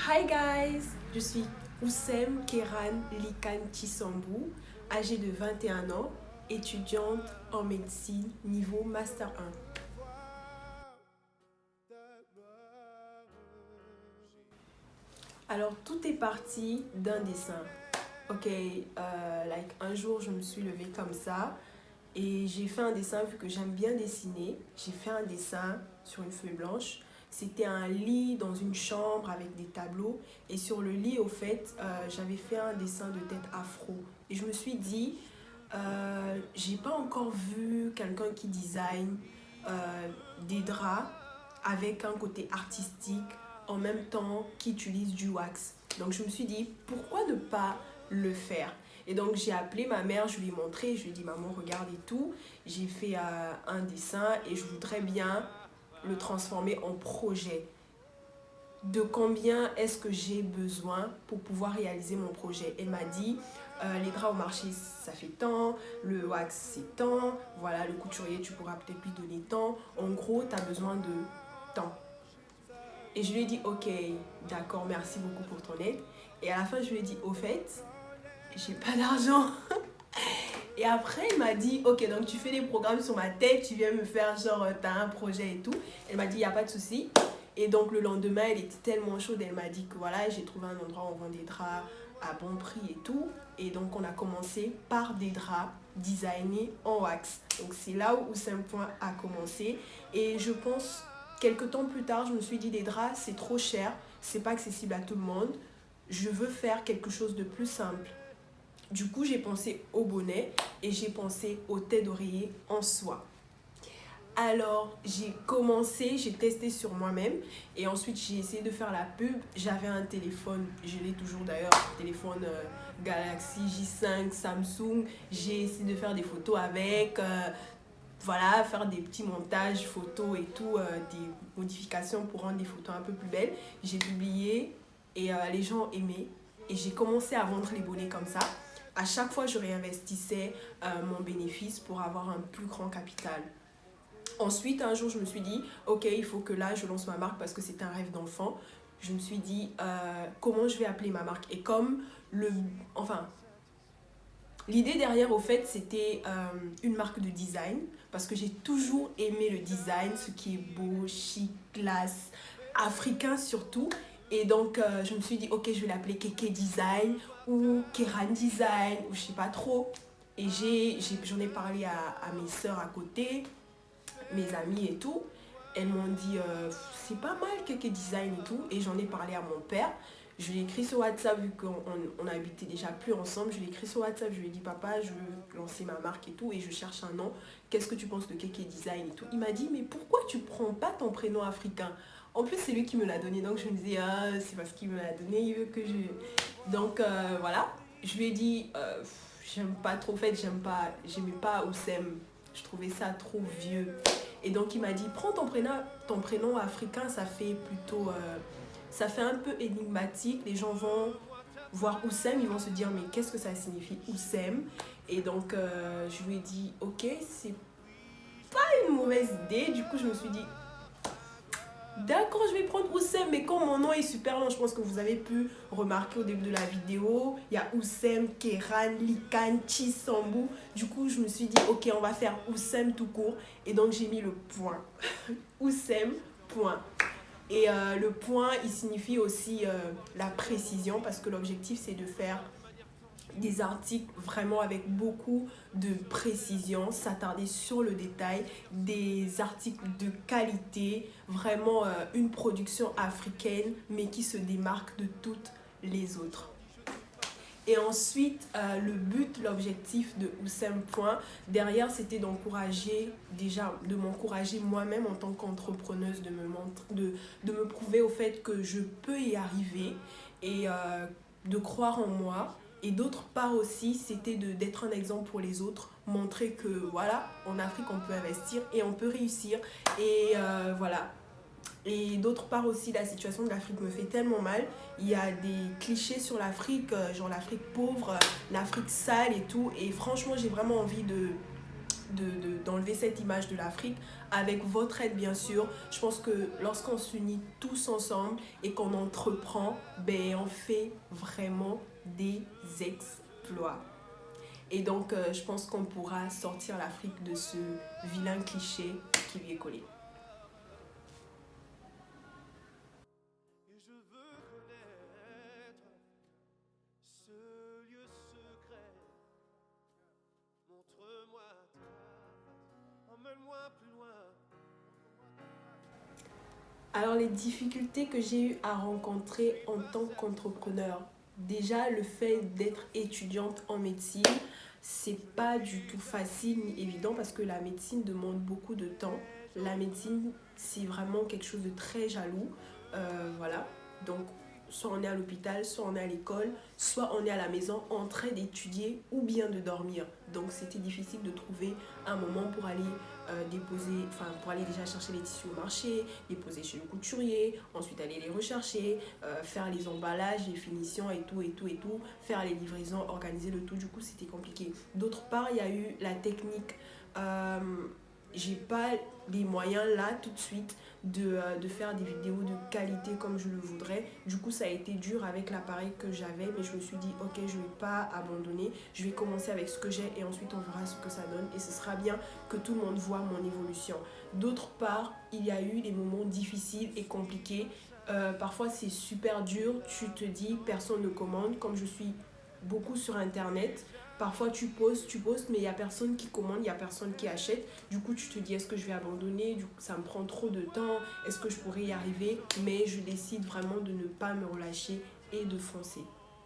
Hi guys, je suis Oussem Keran Likan Chisambou, âgée de 21 ans, étudiante en médecine niveau Master 1. Alors tout est parti d'un dessin. Ok, un jour je me suis levée comme ça et j'ai fait un dessin vu que j'aime bien dessiner. J'ai fait un dessin sur une feuille blanche. C'était un lit dans une chambre avec des tableaux et sur le lit au fait j'avais fait un dessin de tête afro et je me suis dit j'ai pas encore vu quelqu'un qui design des draps avec un côté artistique en même temps qui utilise du wax. Donc je me suis dit pourquoi ne pas le faire. Et donc j'ai appelé ma mère, je lui ai montré, je lui ai dit maman regarde et tout. J'ai fait un dessin et je voudrais bien le transformer en projet. De combien est-ce que j'ai besoin pour pouvoir réaliser mon projet? Elle m'a dit les draps au marché ça fait tant, le wax c'est tant, voilà le couturier tu pourras peut-être lui donner tant, en gros tu as besoin de tant. Et je lui ai dit ok d'accord merci beaucoup pour ton aide. Et à la fin je lui ai dit au fait j'ai pas d'argent. Et après il m'a dit ok donc tu fais des programmes sur ma tête, tu viens me faire genre t'as un projet et tout. Elle m'a dit il n'y a pas de souci. Et donc le lendemain elle était tellement chaude, elle m'a dit que voilà j'ai trouvé un endroit où on vend des draps à bon prix et tout. Et donc on a commencé par des draps designés en wax. Donc c'est là où Oussem Point a commencé. Et je pense quelques temps plus tard je me suis dit des draps c'est trop cher, c'est pas accessible à tout le monde. Je veux faire quelque chose de plus simple. Du coup, j'ai pensé au bonnet et j'ai pensé au tête d'oreiller en soie. Alors, j'ai commencé, j'ai testé sur moi-même et ensuite j'ai essayé de faire la pub. J'avais un téléphone, je l'ai toujours d'ailleurs, téléphone Galaxy J5, Samsung. J'ai essayé de faire des photos avec, voilà, faire des petits montages photos et tout, des modifications pour rendre des photos un peu plus belles. J'ai publié et les gens aimaient et j'ai commencé à vendre les bonnets comme ça. À chaque fois, je réinvestissais mon bénéfice pour avoir un plus grand capital. Ensuite, un jour, je me suis dit, ok, il faut que là, je lance ma marque parce que c'est un rêve d'enfant. Je me suis dit, comment je vais appeler ma marque? Et comme l'idée derrière, au fait, c'était une marque de design parce que j'ai toujours aimé le design, ce qui est beau, chic, classe, africain surtout. Et donc, je me suis dit, ok, je vais l'appeler Keke Design ou Keran Design ou je sais pas trop. Et j'en ai parlé à mes sœurs à côté, mes amis et tout. Elles m'ont dit, c'est pas mal Keke Design et tout. Et j'en ai parlé à mon père. Je lui ai écrit sur WhatsApp, vu qu'on habitait déjà plus ensemble. Je lui ai écrit sur WhatsApp, je lui ai dit, papa, je veux lancer ma marque et tout. Et je cherche un nom. Qu'est-ce que tu penses de Keke Design et tout? Il m'a dit, mais pourquoi tu prends pas ton prénom africain? En plus, c'est lui qui me l'a donné. Donc, je me disais, ah, c'est parce qu'il me l'a donné, il veut que je... Donc, voilà. Je lui ai dit, j'aime pas trop. En fait, j'aimais pas Oussem. Je trouvais ça trop vieux. Et donc, il m'a dit, prends ton prénom africain, ça fait plutôt... ça fait un peu énigmatique. Les gens vont voir Oussem, ils vont se dire, mais qu'est-ce que ça signifie Oussem? Et donc, je lui ai dit, ok, c'est pas une mauvaise idée. Du coup, je me suis dit, d'accord, je vais prendre Oussem, mais comme mon nom est super long, je pense que vous avez pu remarquer au début de la vidéo, il y a Oussem, Keran, Likan, Chisambou. Du coup, je me suis dit, ok, on va faire Oussem tout court. Et donc, j'ai mis le point. Oussem, point. Et le point, il signifie aussi la précision parce que l'objectif, c'est de faire des articles vraiment avec beaucoup de précision, s'attarder sur le détail, des articles de qualité, vraiment une production africaine mais qui se démarque de toutes les autres. Et ensuite, le but, l'objectif de Oussem Point, derrière, c'était d'encourager, déjà, de m'encourager moi-même en tant qu'entrepreneuse, de me prouver au fait que je peux y arriver et de croire en moi. Et d'autre part aussi, c'était d'être un exemple pour les autres, montrer que voilà, en Afrique, on peut investir et on peut réussir. Et voilà. Et d'autre part aussi, la situation de l'Afrique me fait tellement mal. Il y a des clichés sur l'Afrique, genre l'Afrique pauvre, l'Afrique sale et tout. Et franchement, j'ai vraiment envie d'enlever cette image de l'Afrique avec votre aide bien sûr. Je pense que lorsqu'on s'unit tous ensemble et qu'on entreprend, ben on fait vraiment des exploits. Et donc je pense qu'on pourra sortir l'Afrique de ce vilain cliché qui lui est collé. Et je veux connaître ce lieu secret. Montre-moi ta face, emmène-moi plus loin. Alors les difficultés que j'ai eu à rencontrer en tant qu'entrepreneur, déjà le fait d'être étudiante en médecine, c'est pas du tout facile ni évident parce que la médecine demande beaucoup de temps. La médecine, c'est vraiment quelque chose de très jaloux. Voilà. Donc soit on est à l'hôpital, soit on est à l'école, soit on est à la maison en train d'étudier ou bien de dormir. Donc c'était difficile de trouver un moment pour aller pour aller déjà chercher les tissus au marché, les poser chez le couturier, ensuite aller les rechercher, faire les emballages, les finitions et tout, faire les livraisons, organiser le tout. Du coup, c'était compliqué. D'autre part, il y a eu la technique. J'ai pas les moyens là tout de suite de faire des vidéos de qualité comme je le voudrais. Du coup, ça a été dur avec l'appareil que j'avais, mais je me suis dit, ok, je vais pas abandonner. Je vais commencer avec ce que j'ai et ensuite on verra ce que ça donne. Et ce sera bien que tout le monde voit mon évolution. D'autre part, il y a eu des moments difficiles et compliqués. Parfois, c'est super dur. Tu te dis, personne ne commande. Comme je suis beaucoup sur Internet, parfois tu postes, mais il n'y a personne qui commande, il n'y a personne qui achète. Du coup, tu te dis, est-ce que je vais abandonner? Du coup, ça me prend trop de temps. Est-ce que je pourrais y arriver? Mais je décide vraiment de ne pas me relâcher et de foncer,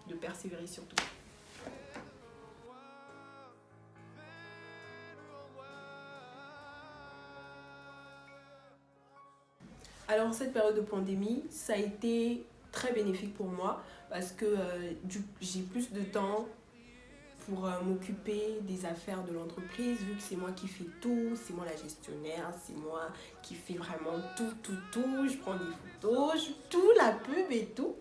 de persévérer surtout. Alors, cette période de pandémie, ça a été très bénéfique pour moi parce que j'ai plus de temps pour m'occuper des affaires de l'entreprise, vu que c'est moi qui fais tout, c'est moi la gestionnaire, c'est moi qui fais vraiment tout, je prends des photos, je tout, la pub et tout.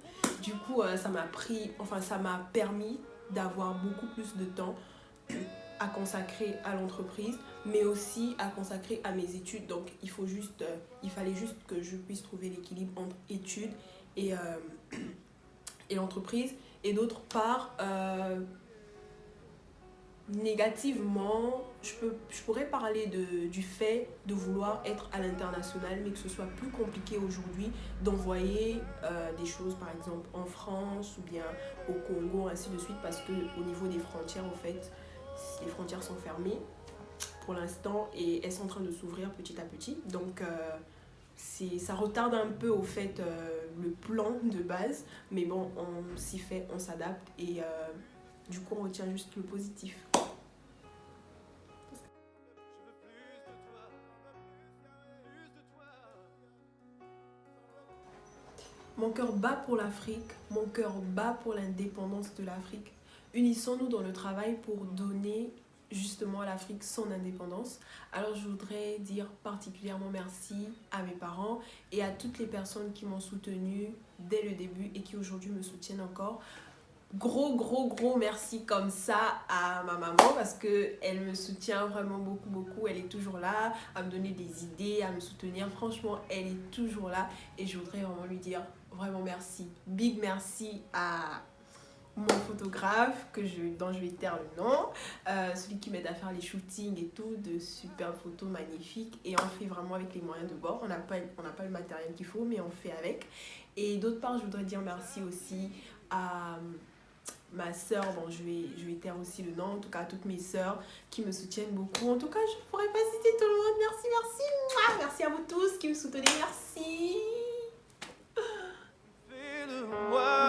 Du coup, ça m'a permis d'avoir beaucoup plus de temps à consacrer à l'entreprise, mais aussi à consacrer à mes études. Donc, il fallait juste que je puisse trouver l'équilibre entre études et, et l'entreprise. Et d'autre part, négativement, je pourrais parler du fait de vouloir être à l'international, mais que ce soit plus compliqué aujourd'hui d'envoyer des choses, par exemple en France ou bien au Congo, ainsi de suite, parce qu'au niveau des frontières, en fait, les frontières sont fermées pour l'instant et elles sont en train de s'ouvrir petit à petit. Donc, ça retarde un peu au fait le plan de base, mais bon, on s'y fait, on s'adapte et du coup, on retient juste le positif. Mon cœur bat pour l'Afrique, mon cœur bat pour l'indépendance de l'Afrique. Unissons-nous dans le travail pour donner justement à l'Afrique son indépendance. Alors je voudrais dire particulièrement merci à mes parents et à toutes les personnes qui m'ont soutenue dès le début et qui aujourd'hui me soutiennent encore. Gros merci comme ça à ma maman parce qu'elle me soutient vraiment beaucoup. Elle est toujours là à me donner des idées, à me soutenir. Franchement, elle est toujours là et je voudrais vraiment lui dire vraiment merci. Big merci à mon photographe dont je vais taire le nom, celui qui m'aide à faire les shootings et tout, de super photos magnifiques et on fait vraiment avec les moyens de bord. On n'a pas le matériel qu'il faut mais on fait avec. Et d'autre part, je voudrais dire merci aussi à ma soeur, bon je vais taire aussi le nom, en tout cas à toutes mes soeurs qui me soutiennent beaucoup. En tout cas, je ne pourrais pas citer tout le monde. Merci. Merci à vous tous qui me soutenez. Merci. Fais de moi